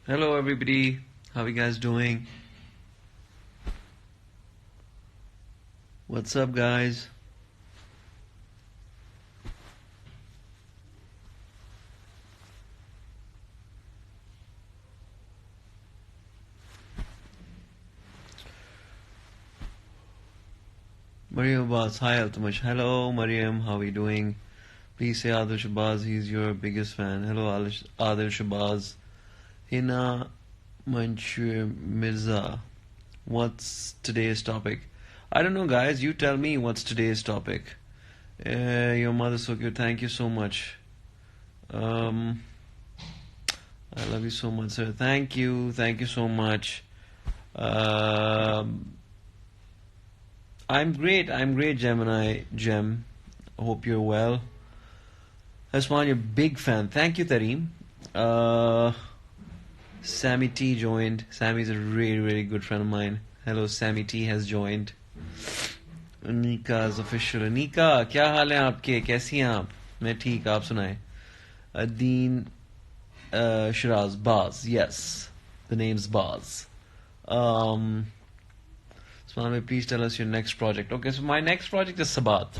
Hello, everybody. How you guys doing? What's up, guys? Mariam Abbas. Hi, Altamash. Hello, Mariam. How are you doing? Please say Adil Shabazz. He's your biggest fan. Hello, Adil Shabazz. Hina Manshur Mirza. What's today's topic? I don't know, guys. You tell me what's today's topic. Your mother's so cute. Thank you so much. Um, I love you so much, sir. Thank you. Thank you so much. Um, I'm great. I'm great, Gemini Gem. Hope you're well. Hasman, you're a big fan. Thank you, Tareem. Uh, Sammy T joined. Sammy's a really, really good friend of mine. Hello, Sammy T has joined. Anika's official. Anika, क्या हाल है आपके? कैसी हैं आप? मैं ठीक, आप सुनाएं. Adeen Shiraz, Baz. Yes, the name's Baz. Um, Swami, please tell us your next project. Okay, so my next project is Sabat.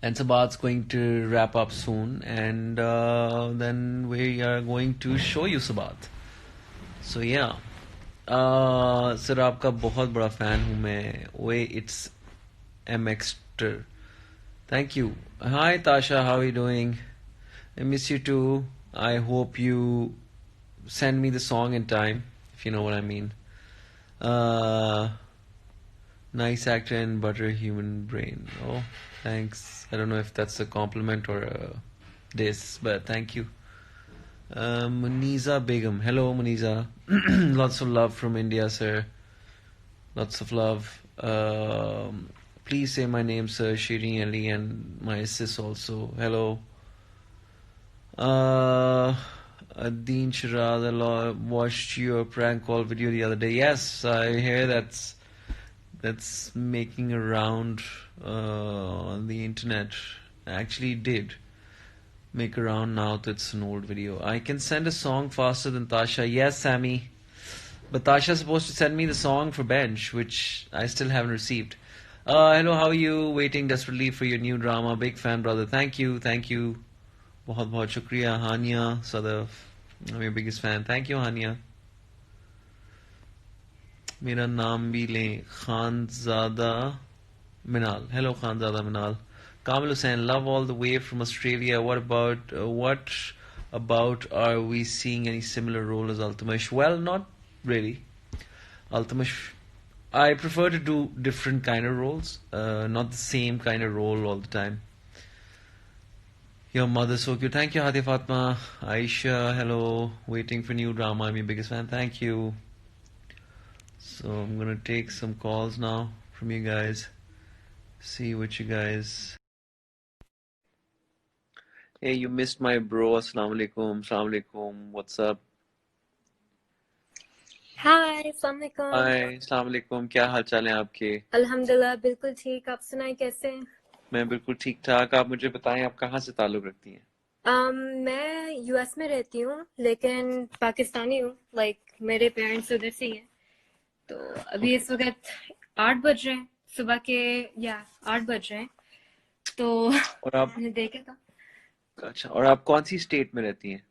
And Sabat's going to wrap up soon. And then we are going to show you Sabat. So yeah. Sir, आपका बहुत बड़ा fan हूँ मैं. Way it's MXter. Thank you. Hi Tasha, how are you doing? I miss you too. I hope you send me the song in time, if you know what I mean. Nice actor and butter human brain. Oh, thanks. I don't know if that's a compliment or a diss, but thank you. Muniza Begum. Hello, Muniza. Lots of love from India, sir. Lots of love. Please say my name, sir. Shirin Ali, and my sis also. Hello. Adeen Shiraz, I watched your prank call video the other day. Yes, I hear that's making a round on the internet. Actually did make a round now that it's an old video. I can send a song faster than Tasha. Yes, Sammy. But Tasha's supposed to send me the song for Bench, which I still haven't received. Hello, how are you? Waiting desperately for your new drama. Big fan, brother. Thank you, thank you. बहुत बहुत शुक्रिया हानिया Sadaf. I'm your biggest fan. Thank you, Hania. मेरा नाम भी लें Khanzada Minal. Hello, Khanzada Minal. Kamil Hussain, love all the way from Australia. What about are we seeing any similar role as Altamash? Well, not really. Altamash, I prefer to do different kind of roles, not the same kind of role all the time. Your mother's so cute. Thank you, Hadi Fatma. Aisha, hello. Waiting for new drama. I'm your biggest fan. Thank you. So I'm gonna take some calls now from you guys. See what you guys. Hey, you missed my bro. Assalamu alaikum. Assalamu alaikum. What's up? हाय अस्सलाम वालेकुम. Hi. Assalamu alaikum. क्या हाल चाल है आपके? अल्हम्दुलिल्लाह बिल्कुल ठीक. आप सुनाएं कैसे हैं? मैं बिल्कुल ठीक ठाक. आप मुझे बताएं आप कहाँ से ताल्लुक़ रखती हैं? मैं यूएस में रहती हूँ लेकिन पाकिस्तानी हूँ. मेरे पेरेंट्स उधर से ही हैं. तो अभी इस वक्त 8 बज रहे हैं सुबह के. या 8 बज रहे हैं. तो और आप मैंने देखा था. अच्छा, और आप कौन सी स्टेट में रहती हैं?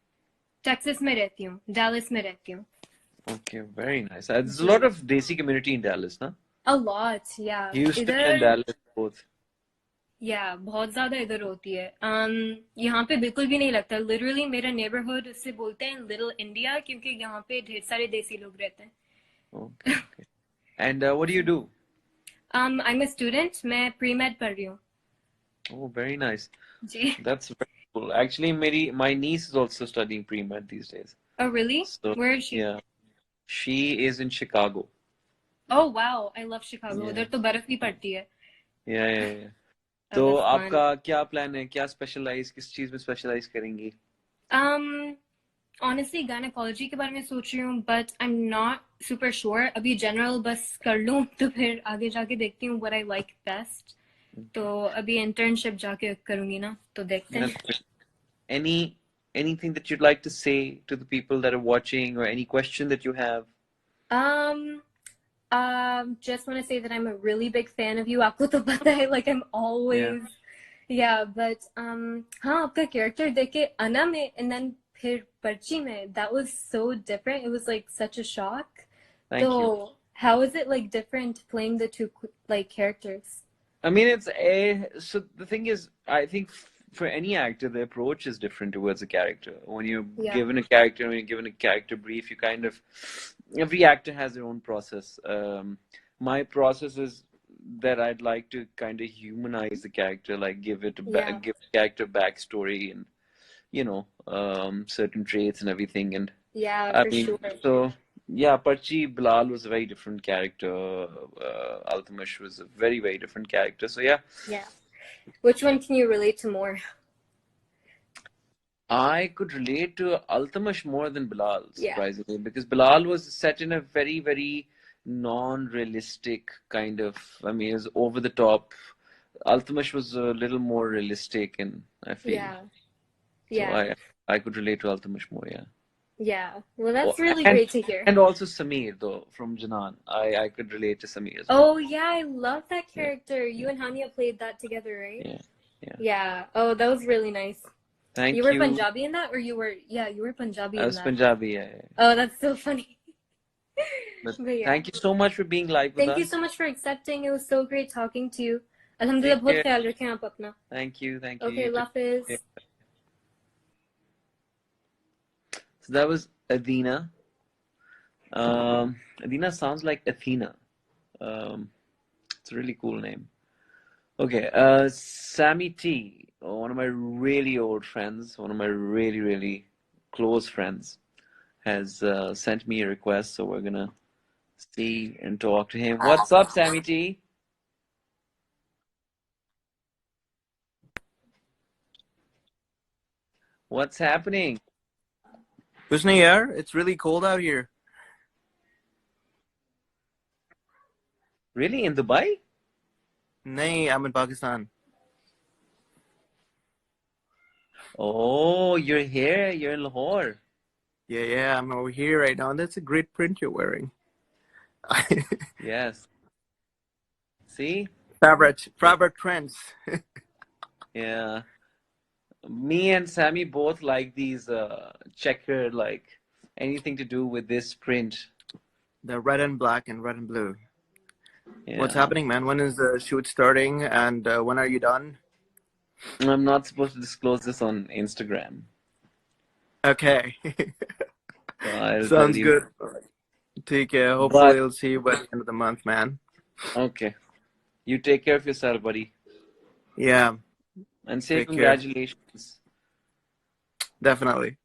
टेक्सास में रहती हूँ. डैलस में रहती हूँ. Okay, very nice. There's a ji. lot of Desi community in Dallas, ना? A lot, yeah. You used to be in इधर Dallas both. या बहुत ज्यादा इधर होती है. यहाँ पे बिल्कुल भी नहीं लगता. लिटरली मेरा नेबरहुड उससे बोलते हैं लिटिल इंडिया क्योंकि यहाँ पे ढेर सारे देसी लोग रहते हैं. Okay, okay. And what do you do? I'm a student. मैं प्री med पढ़ रही हूँ. Oh, very nice. Ji. That's very cool. Actually, my niece is also studying pre-med these days. Oh really? So Where is she? yeah, she is in Chicago. Oh wow, I love Chicago. Yeah, उधर तो बर्फ भी पड़ती है. yeah. Oh, तो that's fun. आपका क्या plan है? क्या स्पेशलाइज किस चीज में स्पेशलाइज करेंगी? Honestly, gynecology के बारे में सोच रही हूँ, but I'm not super sure. अभी general बस कर लूँ तो फिर आगे जाके देखती हूँ what I like best. तो अभी internship जाके करूँगी ना, तो देखते हैं. Any anything that you'd like to say to the people that are watching, or any question that you have? Um, just want to say that I'm a really big fan of you. आपको तो पता है, like I'm Yeah. always, yeah, but हाँ, आपका character देख के अना में and then फिर पर्ची में, that was so different. It was like such a shock. Thank you. So how is it like different playing the two like characters? I mean, so the thing is, I think for any actor, the approach is different towards a character. When you're Yeah. given a character, when you're given a character brief, you kind of, every actor has their own process. My process is that I'd like to kind of humanize the character, like give Yeah. give the character backstory and, you know, certain traits and everything. And Yeah, I for mean, sure. so yeah, Parchi Bilal was a very different character. Altamash was a very, very different character. So yeah, Yeah. Which one can you relate to more? I could relate to Altamash more than Bilal, Yeah. surprisingly, because Bilal was set in a very, very non-realistic kind of, I mean, it was over the top. Altamash was a little more realistic, and I feel. Yeah. So Yeah. I could relate to Altamash more, yeah. Yeah. Well, that's Oh, really and great to hear. and also Sameer though from Janan. I could relate to Sameer as well. Oh, yeah, I love that Yeah, character. You and Hania played that together, right? yeah, yeah. Yeah. Oh, that was really nice. Thank You were you. Punjabi in that, or you were Punjabi I in was that. Punjabi, yeah. Oh, that's so funny. But But yeah. thank you so much for being live with Thank you us. so much for accepting. It was so great talking to you. Alhamdulillah, Take बहुत care. ख्याल रखें आप अपना. Thank you, thank you. Okay, You too. Allah Hafiz. Okay. So that was Adina. Adina sounds like Athena. It's a really cool name. Okay, Sammy T, one of my really old friends, one of my really, really close friends, has sent me a request, so we're gonna see and talk to him. What's up, Sammy T? What's happening? कुछ नहीं यार, it's really cold out here. Really? In Dubai? नहीं, I'm in Pakistan. Oh, you're here. You're in Lahore. Yeah, I'm over here right now. That's a great print you're wearing. Yes. See? Favorite trends. Yeah. Me and Sammy both like these checkered, like anything to do with this print. The red and black and red and blue. What's Yeah. happening, man? When is the shoot starting, and when are you done? I'm not supposed to disclose this on Instagram. Okay. So I'll tell Sounds you. good. Take care. Hopefully, But we'll see you by the end of the month, man. okay. You take care of yourself, buddy. Yeah, And say take care. congratulations. Definitely.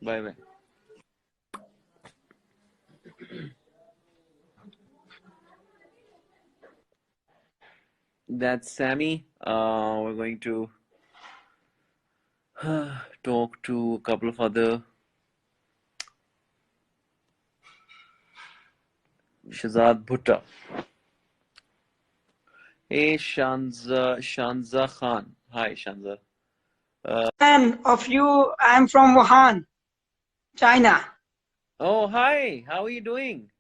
Bye bye. That's Sammy. We're going to talk to a couple of other. Shazad Bhutta. Hey, Shanza Khan. Hi, Shanza. Fan of you. I'm from Wuhan, China. Oh, hi. How are you doing?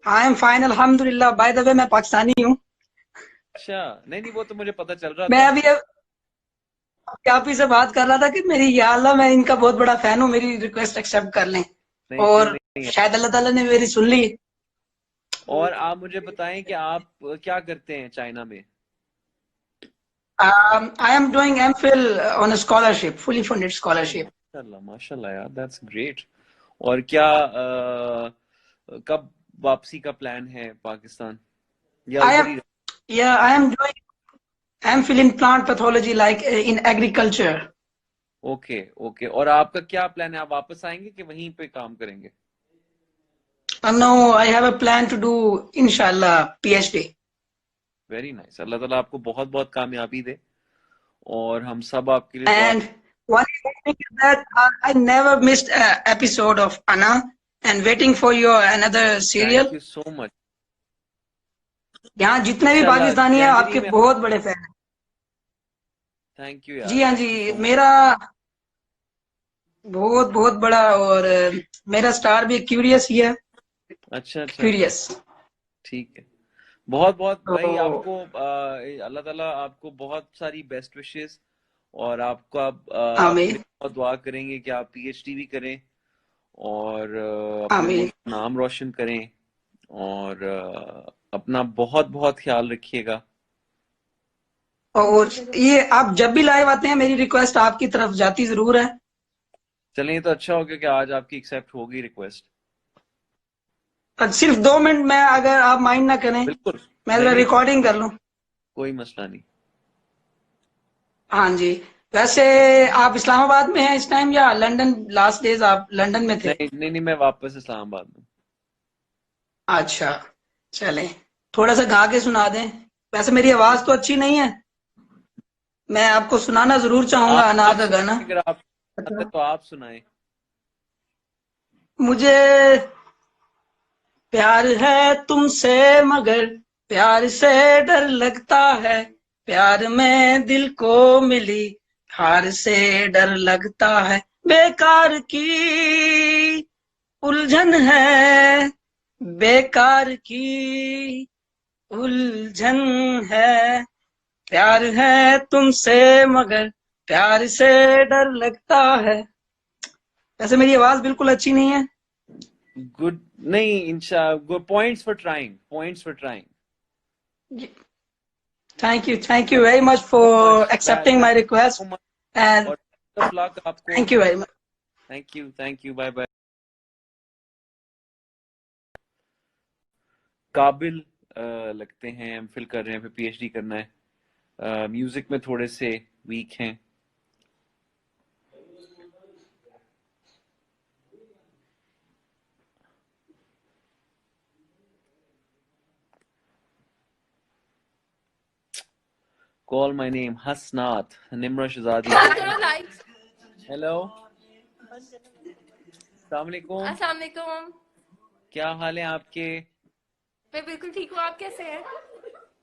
I am fine, Alhamdulillah. By the way, मैं पाकिस्तानी हूँ. अच्छा, नहीं वो तो मुझे पता चल रहा मैं था. अभी आप ही से बात कर रहा था कि मेरी या अल्लाह मैं इनका बहुत बड़ा फैन हूँ. मेरी रिक्वेस्ट एक्सेप्ट कर लें. नहीं और नहीं. शायद अल्लाह ताला ने मेरी सुन ली. और आप मुझे बताएं कि आप क्या करते हैं चाइना में? I am doing MPhil on a scholarship, fully funded scholarship. माशाल्लाह यार, that's great. और क्या कब वापसी का प्लान है पाकिस्तान? या I उधर am, he? yeah, I am doing MPhil in plant pathology, like in agriculture. Okay okay. और आपका क्या प्लान है? आप वापस आएंगे कि वहीं पे काम करेंगे? No, I have a plan to do, inshallah, PhD. Very nice. अल्लाह ताला आपको बहुत बहुत कामयाबी दे और हम सब आपके लिए दुआ. And one thing is that I never missed an episode of Anna, and waiting for your another serial. Thank you so much. यहाँ जितने भी इंशाल्लाह पाकिस्तानी हैं जनवरी आपके में. बहुत बड़े फैन हैं. थैंक यू जी यार, हाँ thank you ji, so much. मेरा बहुत बहुत बड़ा, और मेरा स्टार भी क्यूरियस ही है। अच्छा अच्छा, क्यूरियस। ठीक है। बहुत बहुत तो भाई आपको अल्लाह ताला आपको बहुत सारी बेस्ट विशेस, और आपका आपके आमीन लिए बहुत दुआ करेंगे कि आप पीएचडी भी करें और अपने आमीन। मुल्क का नाम रोशन करें, और अपना बहुत बहुत ख्याल रखिएगा। और ये आप जब भी लाइव आते हैं, मेरी रिक्वेस्ट आपकी तरफ जाती जरूर है। चलिए, तो अच्छा हो गया कि आज आपकी एक्सेप्ट होगी रिक्वेस्ट। सिर्फ 2 मिनट में, अगर आप माइंड ना करें, बिल्कुल, मैं नहीं जरा नहीं, रिकॉर्डिंग कर लूं। कोई मसला नहीं। हाँ जी। वैसे आप इस्लामाबाद में हैं इस टाइम, या लंदन? लास्ट डेज आप लंदन में थे? नहीं नहीं नहीं, मैं वापस इस्लामाबाद में। अच्छा, चलें, थोड़ा सा गा के सुना दें। वैसे मेरी आवाज तो अच्छी नहीं है, मैं आपको सुनाना जरूर चाहूंगा अना आप का गाना। सुनाएं, अगर आप आते अच्छा। तो आप सुनाएं। मुझे प्यार है तुमसे, मगर प्यार से डर लगता है। प्यार में दिल को मिली हार से डर लगता है। बेकार की उलझन है, बेकार की उलझन है। प्यार है तुमसे, मगर प्यार से डर लगता है। वैसे मेरी आवाज बिल्कुल अच्छी नहीं है। गुड, नहीं इंशा, good, points for trying, points for trying. Thank you very much for accepting my so request, much, and और बेस्ट ऑफ लक आपको। Thank you very much. Thank you, bye bye. काबिल लगते हैं, एमफिल कर रहे हैं, फिर पीएचडी करना है। म्यूजिक में थोड़े से वीक हैं। Call my name Hasnat Nimra Shahzadi. Hello, अस्सलाम वालेकुम। अस्सलाम वालेकुम। क्या हाल है आपके? मैं बिल्कुल ठीक हूँ, आप कैसे हैं?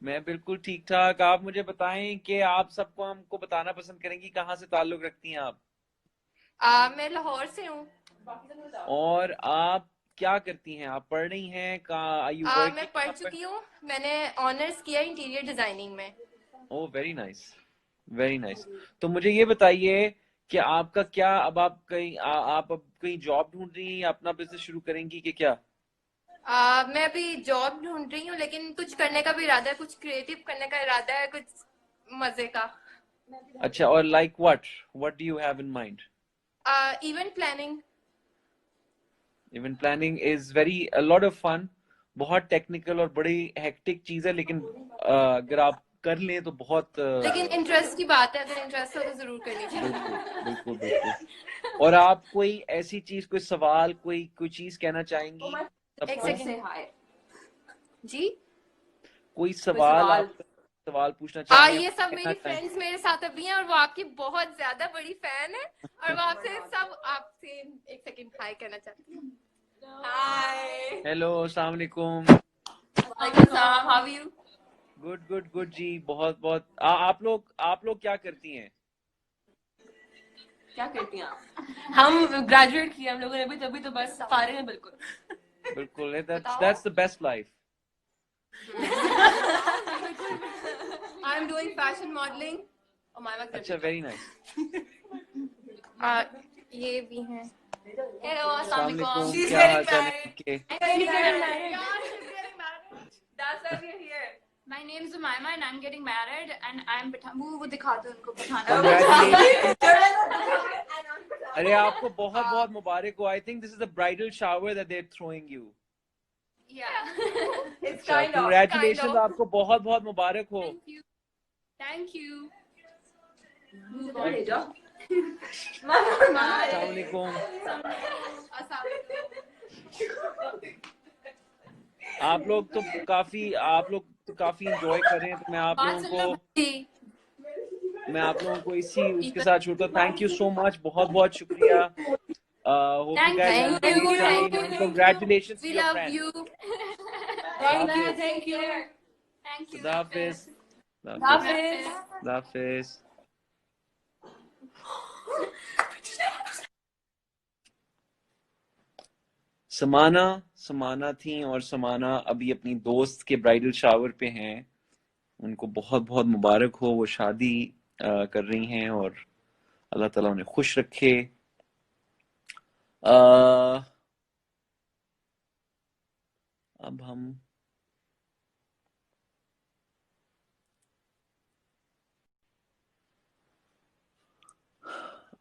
मैं बिल्कुल ठीक ठाक। आप मुझे बताएं कि आप सबको हमको बताना पसंद करेंगी कहाँ से ताल्लुक रखती हैं आप, मैं लाहौर से हूँ। और आप क्या करती हैं? आप पढ़ रही हैं? कहाँ आर यू मैं वर्किंग? पढ़ चुकी हूँ। मैंने ऑनर्स किया इंटीरियर डिजाइनिंग में। Oh very nice, very nice. तो मुझे ये बताइए कि आपका क्या, अब आप कहीं आप अब कहीं जॉब ढूंढ रही हैं या अपना बिजनेस शुरू करेंगी कि क्या? मैं अभी जॉब ढूंढ रही हूँ, लेकिन कुछ करने का भी इरादा है, कुछ क्रिएटिव करने का इरादा है, कुछ मजे का। अच्छा, और like what do you have in mind? Event planning. Event planning is very a lot of fun. बहुत टेक्निकल और बड़ी हेक्टिक चीज है, लेकिन अगर आप कर लें तो बहुत लेकिन इंटरेस्ट की बात है, अगर इंटरेस्ट हो तो जरूर करनी बिल्कुल चाहिए। बिल्कुल बिल्कुल। और आप कोई ऐसी चीज, कोई सवाल, कोई चीज कहना चाहेंगी एक सबको? सेकंड जी। कोई सवाल, आप सवाल पूछना चाहें या ये सब कहना मेरी चाहें? फ्रेंड्स मेरे साथ अभी हैं, और वो आपकी बहुत ज्यादा बड़ी फैन है, और वो आपसे सब आपसे एक सेकंड हाय कहना चाहती हूँ। हाय। हेलो, अस्सलाम वालेकुम। वालेकुम सलाम, how are you? Good good good जी, बहुत बहुत आप लोग क्या करती हैं? क्या करती हैं आप? हम ग्रेजुएट किए हम लोगों ने, अभी तभी तो बस फारिग हैं बिल्कुल। बिल्कुल, बताओ। That's the best life. I am doing fashion modelling. अच्छा, वेरी नाइस। ये भी हैं। हेलो, अस्सलाम अस्सलाम वालेकुम। वालेकुम, She's क्या getting हाल चाल है married. आपके? She's getting married. Yeah, she's getting married. That's why we're here. My name is Umaima and I'm getting married and I'm वो दिखा दो उनको पठाना। Congratulations. अरे आपको बहुत बहुत मुबारक हो। I think this is the bridal shower that they are throwing you. Yeah. It's अच्छा, kind of. कंग्रेचुलेशंस, आपको बहुत बहुत मुबारक हो। Thank you. Thank you. अस्सलाम वालेकुम। आप लोग तो काफी एंजॉय कर रहे हैं, तो बात सुन लो बच्ची। मैं आप लोगों को इसी उसके साथ छोड़ता हूँ। थैंक यू सो मच, बहुत बहुत शुक्रिया। Hope you guys have a great time and congratulations We to your love friend. you. Thank you. Thank you. Thank you. खुदा हाफिज। Hafiz. खुदा हाफिज। समाना थी और समाना अभी अपनी दोस्त के ब्राइडल शावर पे हैं। उनको बहुत बहुत मुबारक हो, वो शादी कर रही हैं और अल्लाह ताला उन्हें खुश रखे।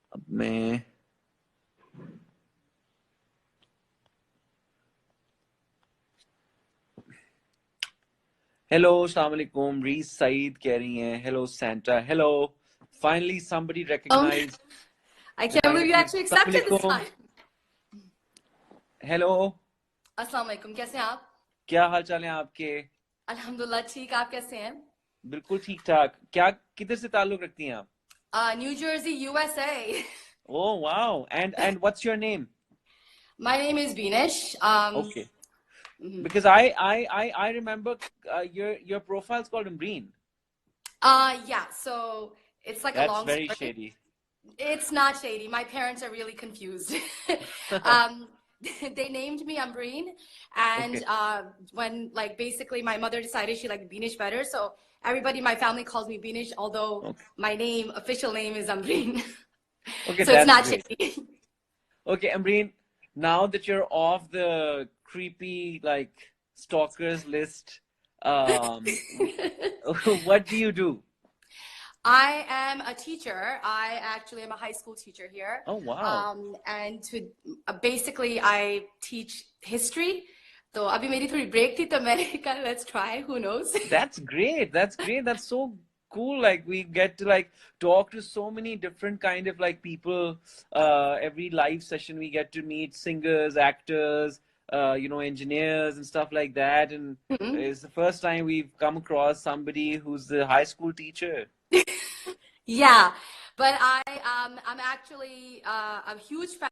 अब मैं हेलो अस्सलाम वालेकुम, रीस सईद कह रही हैं hello Santa, hello finally somebody recognized। I can't believe you actually accepted this time. Hello अस्सलाम वालेकुम, कैसे हैं आप? क्या हाल चाल है आपके? अल्हम्दुलिल्लाह ठीक, आप कैसे हैं? बिल्कुल ठीक ठाक। क्या किधर से ताल्लुक रखती हैं आप? New Jersey, USA. Oh wow, and what's your name? My name is Beenish. Okay, because I remember your profile's called Ambreen. Yeah, so it's like That's a long very story. shady. It's not shady. My parents are really confused. They named me Ambreen, and Okay. when like basically my mother decided she liked Beenish better, so everybody in my family calls me Beenish, although Okay. my official name is Ambreen. Okay, So it's that's not great. shady. Okay, Ambreen, now that you're off the creepy like stalkers list, what do you do? I am a teacher. I actually am a high school teacher here. Oh wow. And basically I teach history. तो अभी मेरी थोड़ी break थी तो मैंने कहा let's try, who knows. That's great. That's great. That's so cool. Like we get to like talk to so many different kind of like people. Every live session we get to meet singers, actors, engineers and stuff like that. And it's the first time we've come across somebody who's a high school teacher. Yeah, but I'm actually a huge fan.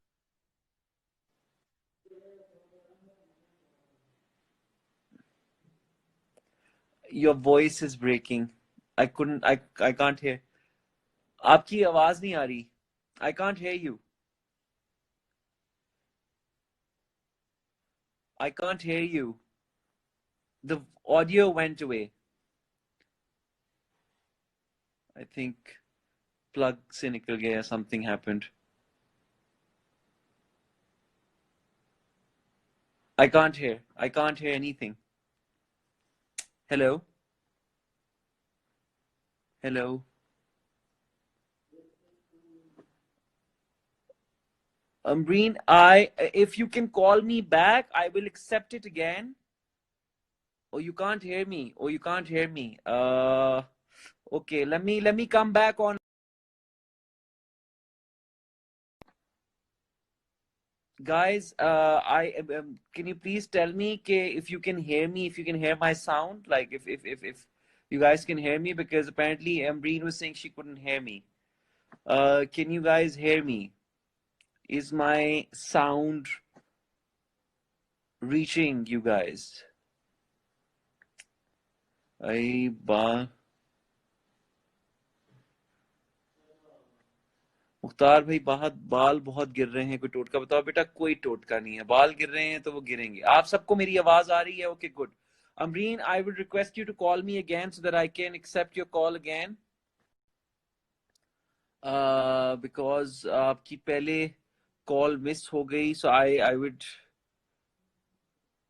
Your voice is breaking. I can't hear. आपकी आवाज नहीं आ रही. I can't hear you. I can't hear you. The audio went away. I think plug से निकल गया, something happened. I can't hear anything. Hello? Hello? Ambreen, if you can call me back, I will accept it again. Oh, you can't hear me. Okay, let me come back on. Guys, can you please tell me if you can hear me, if you can hear my sound, like if you guys can hear me, because apparently Ambreen was saying she couldn't hear me. Can you guys hear me? Is my sound reaching you guys? Mukhtar भाई बाल बहुत गिर रहे हैं, कोई टोटका बताओ। बेटा कोई टोटका नहीं है, बाल गिर रहे हैं तो वो गिरेंगे। आप सबको मेरी आवाज आ रही है? Okay good. Ambreen, I would request you to call me again so that I can accept your call again. Because आपकी पहले call miss हो गई, so I would.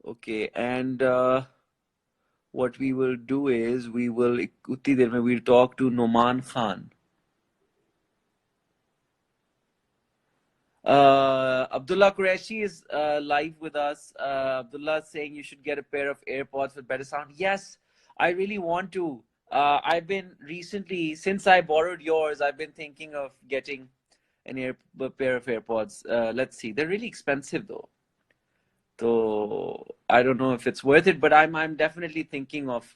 Okay, and what we will do is उतनी देर में we'll talk to Noman Khan. Abdullah Qureshi is live with us. Abdullah is saying you should get a pair of AirPods with better sound. Yes, I really want to. I've been recently, since I borrowed yours, I've been thinking of getting a pair of AirPods. Let's see. They're really expensive though. So I don't know if it's worth it, but I'm definitely thinking of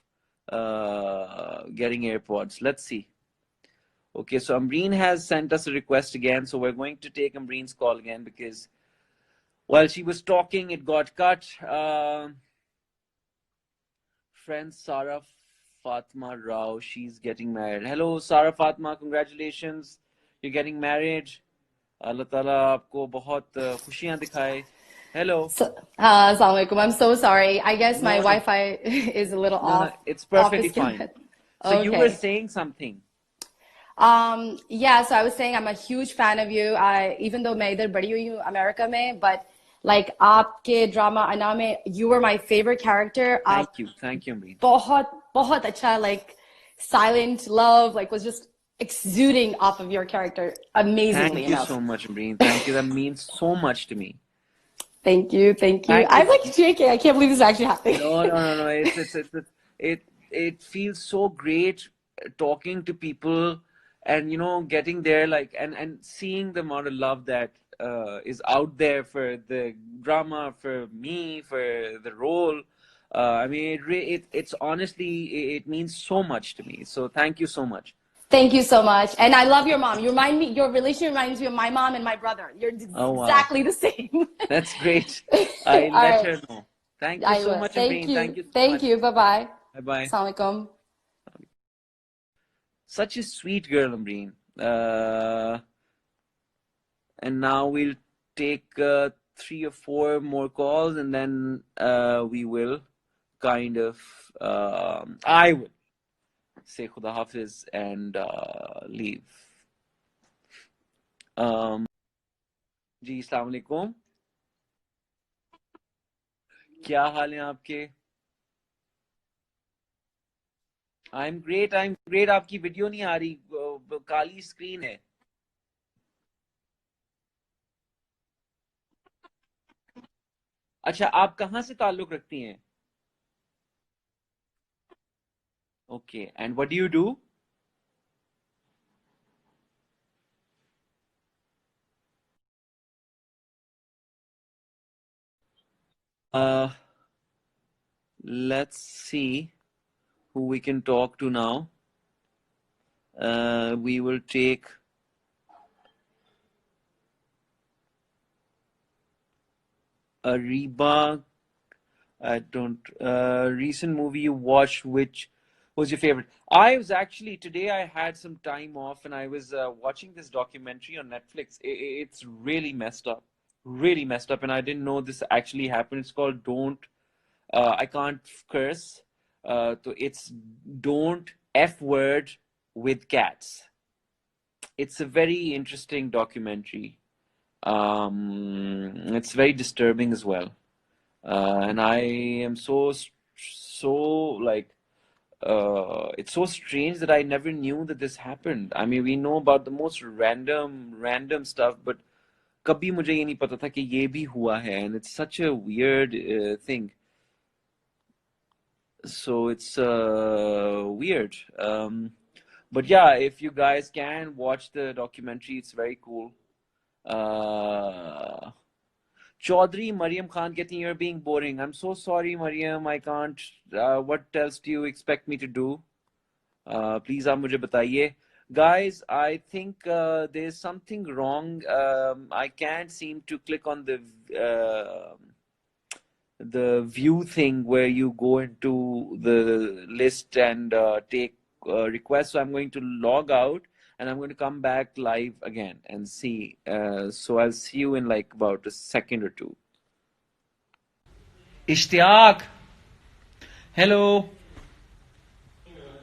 getting AirPods. Let's see. Okay, so Ambreen has sent us a request again, so we're going to take Ambreen's call again because while she was talking, it got cut. Friend Sarah Fatma Rao, she's getting married. Hello, Sarah Fatma, congratulations. you're getting married. Allah Ta'ala आपको बहुत खुशियां दिखाए. Hello. Assalamu alaikum. I'm so sorry. I guess my No, no. Wi-Fi is a little No, off. it's perfectly off fine. So you were Okay. saying something. Yeah, so I was saying I'm a huge fan of you. Even though मैं इधर बड़ी हुई हूँ America में, but like आपके drama Ana में, you were my favorite character. Thank you, Amreen. बहुत अच्छा, like silent love, like was just exuding off of your character amazingly Thank you enough. so much, Amreen. Thank you. That means so much to me. Thank you. Thank I'm you. like JK. I can't believe this is actually happening. No. It feels so great talking to people and getting there, like, and seeing the amount of love that is out there for the drama, for me, for the role. I mean, it's honestly, it means so much to me. So thank you so much. Thank you so much. And I love your mom. Your relation reminds me of my mom and my brother. You're Oh, wow. exactly the same. That's great. I'll All let right. her know. Thank you so much, Thank Amreen. you. Thank you so Thank much. you. Bye-bye. Bye-bye. Assalamu alaikum. Such a sweet girl, Amreen. And now we'll take 3 or 4 more calls, and then we will kind of I will say Khuda Hafiz and leave. जी अस्सलाम वालेकुम, क्या हाल है आपके? I'm great. आपकी video नहीं आ रही, काली screen है. अच्छा, आप कहाँ से ताल्लुक रखती हैं? Okay, and what do you do? Let's see who we can talk to now. We will take Ariba. I don't. Recent movie you watched, which was your favorite? I was actually, today I had some time off and I was watching this documentary on Netflix. It's really messed up. Really messed up, and I didn't know this actually happened. It's called Don't. I can't curse. So it's Don't F Word with Cats. It's a very interesting documentary. It's very disturbing as well. And I am so like, it's so strange that I never knew that this happened. I mean, we know about the most random stuff, but कभी मुझे ये नहीं पता था कि ये भी हुआ है, and it's such a weird thing. So it's weird. But yeah, if you guys can watch the documentary, it's very cool. Chaudhry Mariam Khan getting you're being boring. I'm so sorry, Mariam. I can't. What else do you expect me to do? Please, आप मुझे बताइए. Guys, I think there's something wrong. I can't seem to click on the view thing where you go into the list and take requests. So I'm going to log out and I'm going to come back live again and see. So I'll see you in like about a second or two. Ishtiaq, hello.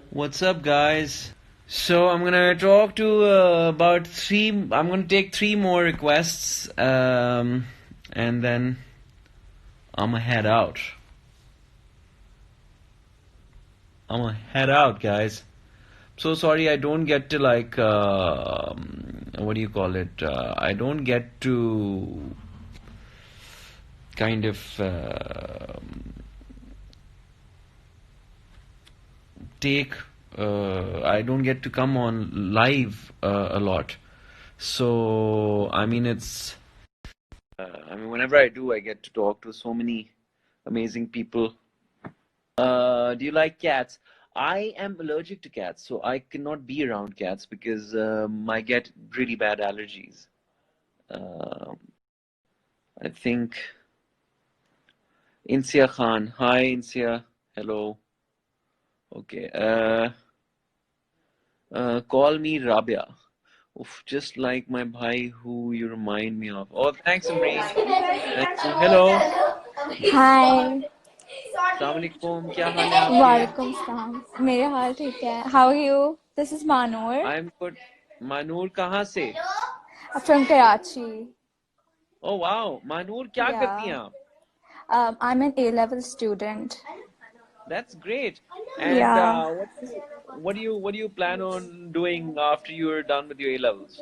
What's up, guys? So I'm gonna talk to about 3. I'm gonna take 3 more requests, and then I'm gonna head out. Guys. So sorry I don't get to like what do you call it? I don't get to kind of take. I don't get to come on live a lot. So I mean, it's. I mean, whenever I do, I get to talk to so many amazing people. Do you like cats? I am allergic to cats, so I cannot be around cats because I get really bad allergies. I think Insia Khan. Hi, Insia. Hello. Okay. Call me Rabia. Oof, just like my bhai who you remind me of. Oh, thanks, Amreen. Thank you. Hello. Hi Assalamu alaikum. क्या हाल है आपके? वालेकुम सलाम मेरे हाल ठीक है how are you this is Manur I'm good. Manur कहाँ से? From Karachi Oh wow. Manur क्या या करती हैं आप? I am an A level student That's great. And या what do you plan on doing after you're done with your A levels?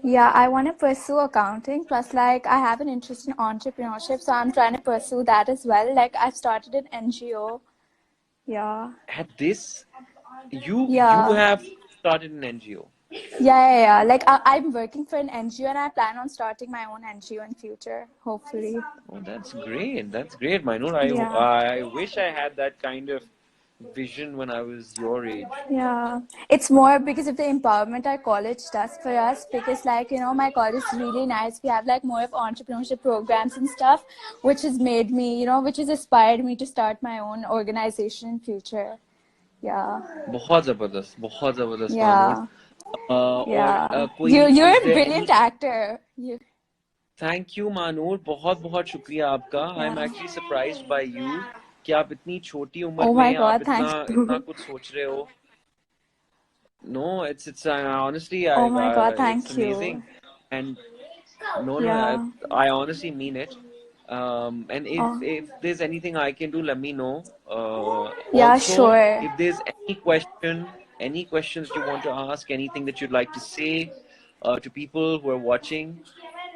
yeah I want to pursue accounting plus like I have an interest in entrepreneurship so I'm trying to pursue that as well like I've started an NGO yeah At this, you yeah have started an NGO. yeah like I'm working for an NGO and I plan on starting my own NGO in future hopefully Oh, that's great. That's great, Manur. yeah I wish I had that kind of vision when I was your age. Yeah, it's more because of the empowerment our college does for us. Because, like, you know, my college is really nice. We have like more of entrepreneurship programs and stuff, which has made me, you know, which has inspired me to start my own organization in future. Yeah, बहुत जबरदस्त Manur. yeah, और yeah. कोई You're is a there any? brilliant actor. You, Thank you, Manur. बहुत बहुत शुक्रिया आपका. I'm yeah. actually surprised by you कि आप इतनी छोटी उम्र Oh my में आप God, इतना thank इतना you. कुछ सोच रहे हो. No, it's honestly Oh my God, it's thank you. amazing, and no, Yeah. I honestly mean it. And Oh, if there's anything I can do, let me know. yeah, Also, sure. if there's any questions you want to ask, anything that you'd like to say to people who are watching,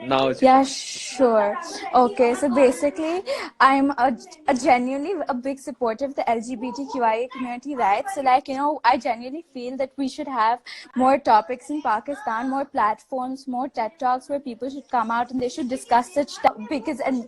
now is your Yeah, time. sure. Okay, so basically, I'm a genuinely a big supporter of the LGBTQIA community rights. So, like, you know, I genuinely feel that we should have more topics in Pakistan, more platforms, more TED Talks where people should come out and they should discuss such stuff because, and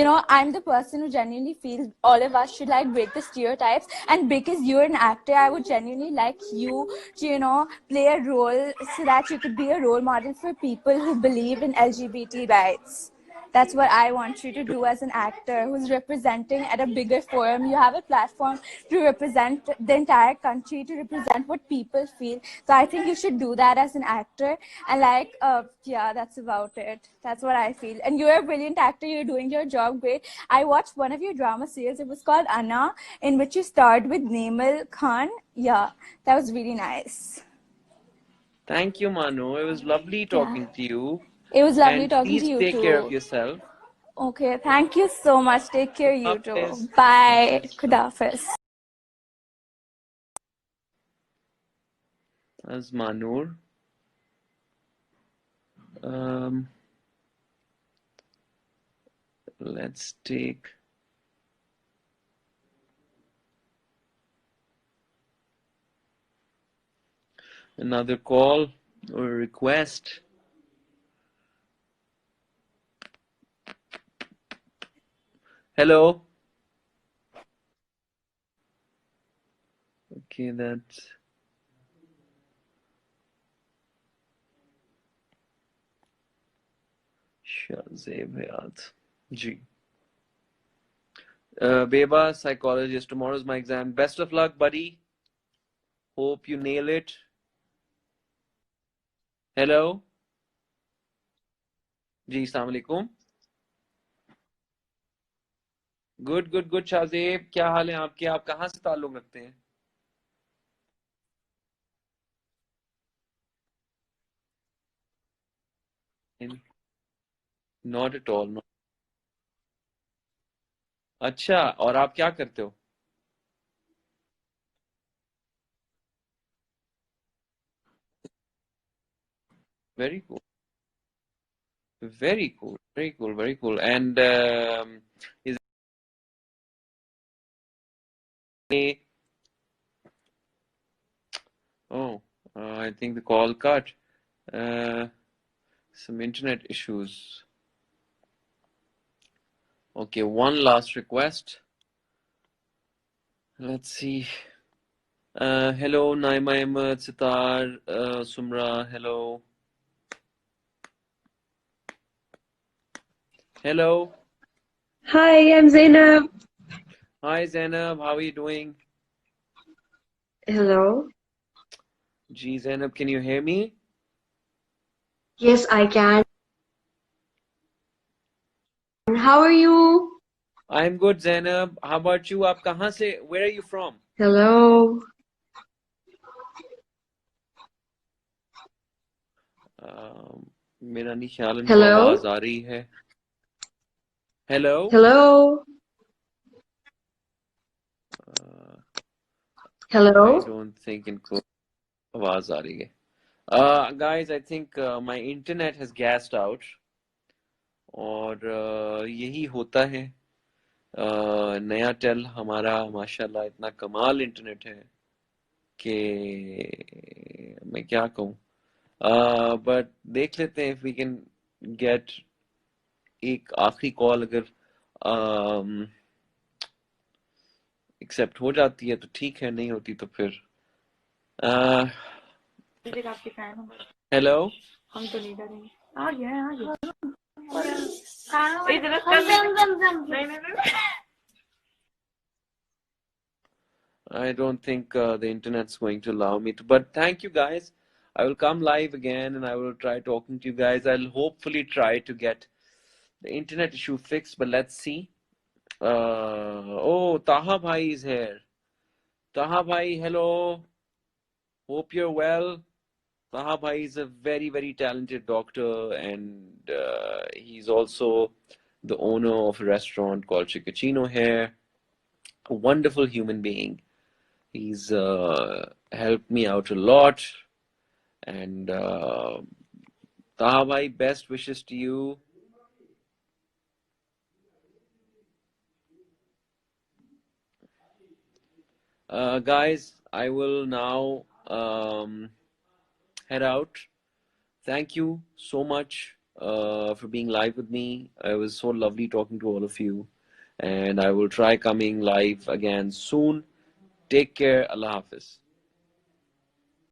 you know, I'm the person who genuinely feels all of us should like break the stereotypes. And because you're an actor, I would genuinely like you to, you know, play a role so that you could be a role model for people who believe in LGBT rights. That's what I want you to do as an actor who's representing at a bigger forum. You have a platform to represent the entire country, to represent what people feel. So I think you should do that as an actor. And like, yeah, that's about it. That's what I feel. And you're a brilliant actor. You're doing your job great. I watched one of your drama series. It was called Anna, in which you starred with Namal Khan. Yeah, that was really nice. Thank you, Manu. It was lovely Yeah. talking to you, It was lovely and talking to please you take care of too. yourself. Okay, thank you so much. Take care, you Hafiz. too. Bye. Hafiz. Khudafis. As Manur. Um, let's take another call or request. Hello. Okay, that's Shahzeb Hayat. Ji. Beba, psychologist. Tomorrow's my exam. Best of luck, buddy. Hope you nail it. Hello. जी अस्सलाम वालेकुम. Good good good Shahzeb, क्या हाल है आपके? आप कहाँ से ताल्लुक रखते हैं? Not at all. अच्छा, और आप क्या करते हो? Very cool. Very cool, very cool, very cool. And is a oh, I think the call cut. Uh, some internet issues. Okay, one last request. Let's see. Hello, Naima Ahmed, Sitar, Sumra. Hello, hello. Hi, I'm Zainab. Hi Zainab, how are you doing? Hello. Gee, Zainab, can you hear me? Yes, I can. How are you? I'm good, Zainab. How about you? आप कहाँ से? Where are you from? Hello. मेरा नहीं ख्याल इनको Hello. आवाज आ रही है. Hello? Hello. Hello. I don't think इनको आवाज आ रही है. Guys, I think my internet has gassed out. और यही होता है. नया टेल हमारा माशाल्लाह इतना कमाल इंटरनेट है कि मैं क्या कहूँ. बट देख लेते हैं if we can get एक आखिरी कॉल अगर एक्सेप्ट हो जाती है तो ठीक है, नहीं होती तो फिर आपकी फैन हूँ. हेलो. हम तो नहीं डरेंगे. आ गया. I don't think the internet's going to allow me to, but thank you guys. I will come live again and I will try talking to you guys. I'll hopefully try to get the internet issue fixed, but let's see. Oh, Taha Bhai is here. Taha Bhai, hello. Hope you're well. Taha Bhai is a very, very talented doctor, and he's also the owner of a restaurant called Chicacino here. A wonderful human being. He's helped me out a lot, and Taha Bhai, best wishes to you. Guys, I will now head out. Thank you so much for being live with me. It was so lovely talking to all of you, and I will try coming live again soon. Take care. Allah Hafiz.